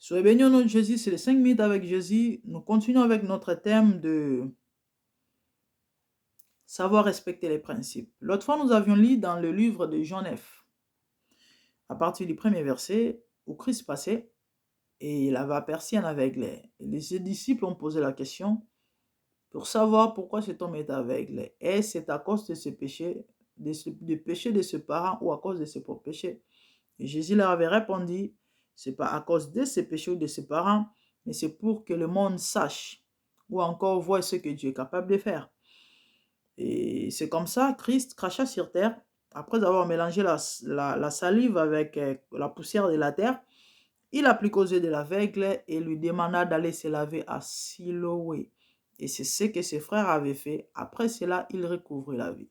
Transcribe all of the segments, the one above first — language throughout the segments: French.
Soyez bénis au nom de Jésus, c'est les 5 minutes avec Jésus. Nous continuons avec notre thème de savoir respecter les principes. L'autre fois, nous avions lu dans le livre de Jean 9, à partir du premier verset, où Christ passait et il avait aperçu un aveugle. Et ses disciples ont posé la question pour savoir pourquoi cet homme est aveugle. Et c'est à cause de ses péchés, du péché de ses parents ou à cause de ses propres péchés. Et Jésus leur avait répondu, c'est pas à cause de ses péchés ou de ses parents, mais c'est pour que le monde sache ou encore voit ce que Dieu est capable de faire. Et c'est comme ça, Christ cracha sur terre, après avoir mélangé la salive avec la poussière de la terre, il appliqua aux yeux de l'aveugle et lui demanda d'aller se laver à Siloé. Et c'est ce que ses frères avaient fait. Après cela, il recouvrit la vie.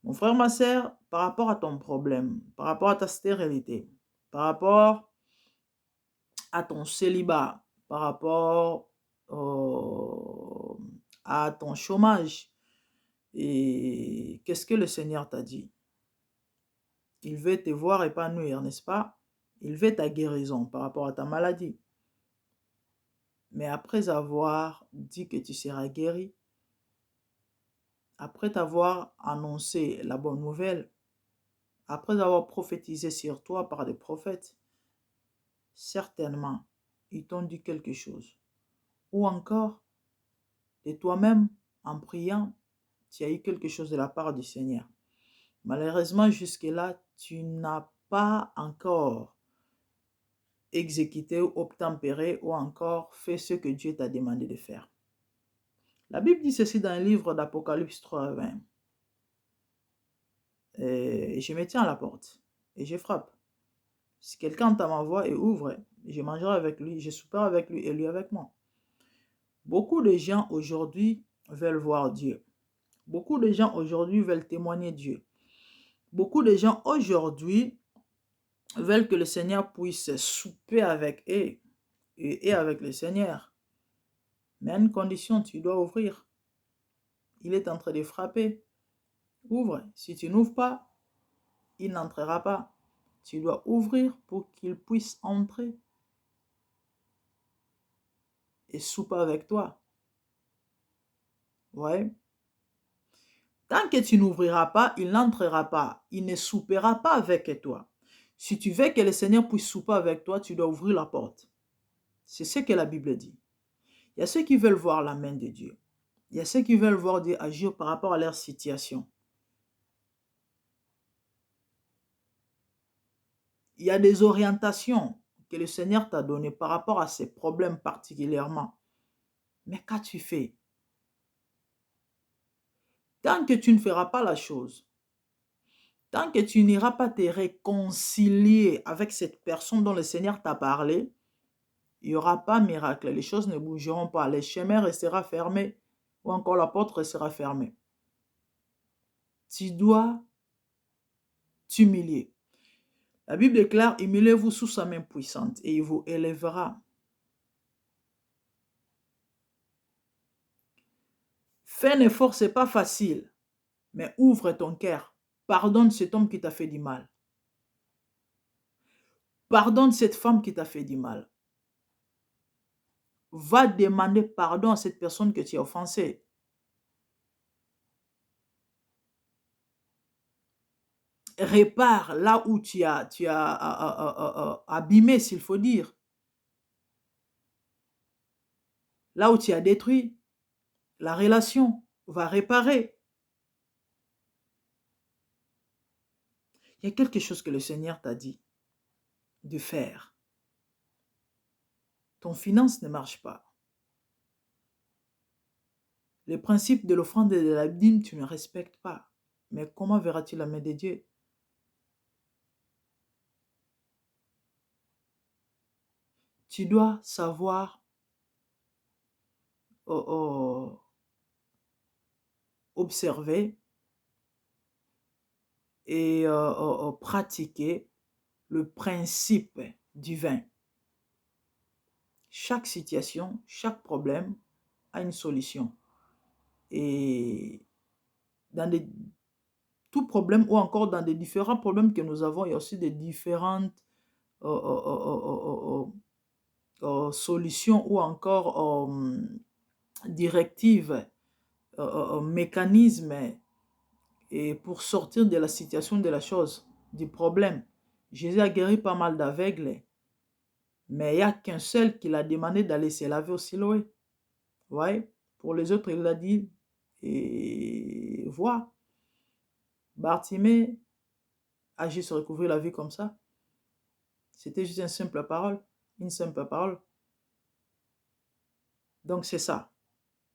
Mon frère, ma sœur, par rapport à ton problème, par rapport à ta stérilité, par rapport à ton célibat, par rapport à ton chômage, et qu'est-ce que le Seigneur t'a dit? Il veut te voir épanouir, n'est-ce pas? Il veut ta guérison par rapport à ta maladie. Mais après avoir dit que tu seras guéri, après t'avoir annoncé la bonne nouvelle, après avoir prophétisé sur toi par des prophètes, certainement, ils t'ont dit quelque chose. Ou encore, de toi-même, en priant, tu as eu quelque chose de la part du Seigneur. Malheureusement, jusque-là, tu n'as pas encore exécuté ou obtempéré ou encore fait ce que Dieu t'a demandé de faire. La Bible dit ceci dans le livre d'Apocalypse 3:20. Et je me tiens à la porte et je frappe. Si quelqu'un entend ma voix et ouvre, je mangerai avec lui, je souperai avec lui et lui avec moi. Beaucoup de gens aujourd'hui veulent voir Dieu. Beaucoup de gens aujourd'hui veulent témoigner Dieu. Beaucoup de gens aujourd'hui veulent que le Seigneur puisse souper avec eux et avec le Seigneur. Mais à une condition, tu dois ouvrir. Il est en train de frapper. Ouvre. Si tu n'ouvres pas, il n'entrera pas. Tu dois ouvrir pour qu'il puisse entrer et souper avec toi. Ouais. Tant que tu n'ouvriras pas, il n'entrera pas. Il ne soupera pas avec toi. Si tu veux que le Seigneur puisse souper avec toi, tu dois ouvrir la porte. C'est ce que la Bible dit. Il y a ceux qui veulent voir la main de Dieu. Il y a ceux qui veulent voir Dieu agir par rapport à leur situation. Il y a des orientations que le Seigneur t'a données par rapport à ces problèmes particulièrement. Mais qu'as-tu fait? Tant que tu ne feras pas la chose, tant que tu n'iras pas te réconcilier avec cette personne dont le Seigneur t'a parlé, il n'y aura pas de miracle. Les choses ne bougeront pas. Les chemins resteront fermés ou encore la porte restera fermée. Tu dois t'humilier. La Bible déclare, humiliez-vous sous sa main puissante et il vous élèvera. Fais un effort, ce n'est pas facile, mais ouvre ton cœur. Pardonne cet homme qui t'a fait du mal. Pardonne cette femme qui t'a fait du mal. Va demander pardon à cette personne que tu as offensée. Répare là où tu as abîmé, s'il faut dire. Là où tu as détruit la relation, va réparer. Il y a quelque chose que le Seigneur t'a dit de faire. Ton finance ne marche pas. Les principes de l'offrande et de la dîme, tu ne respectes pas. Mais comment verras-tu la main de Dieu? Tu dois savoir observer et pratiquer le principe divin. Chaque situation, chaque problème a une solution. Et dans tout problème ou encore dans des différents problèmes que nous avons, il y a aussi des différentes solution ou encore directive, mécanisme et pour sortir de la situation de la chose, du problème. Jésus a guéri pas mal d'aveugles, mais il n'y a qu'un seul qui l'a demandé d'aller se laver au Siloé. Ouais. Pour les autres, il a dit, et vois, Bartimée a juste recouvert la vie comme ça. C'était juste une simple parole. Une simple parole. Donc c'est ça.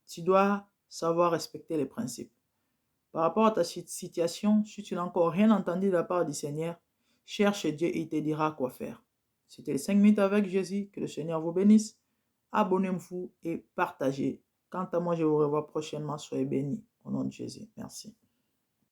Tu dois savoir respecter les principes. Par rapport à ta situation, si tu n'as encore rien entendu de la part du Seigneur, cherche Dieu et il te dira quoi faire. C'était les 5 minutes avec Jésus. Que le Seigneur vous bénisse. Abonnez-vous et partagez. Quant à moi, je vous revois prochainement. Soyez bénis. Au nom de Jésus. Merci.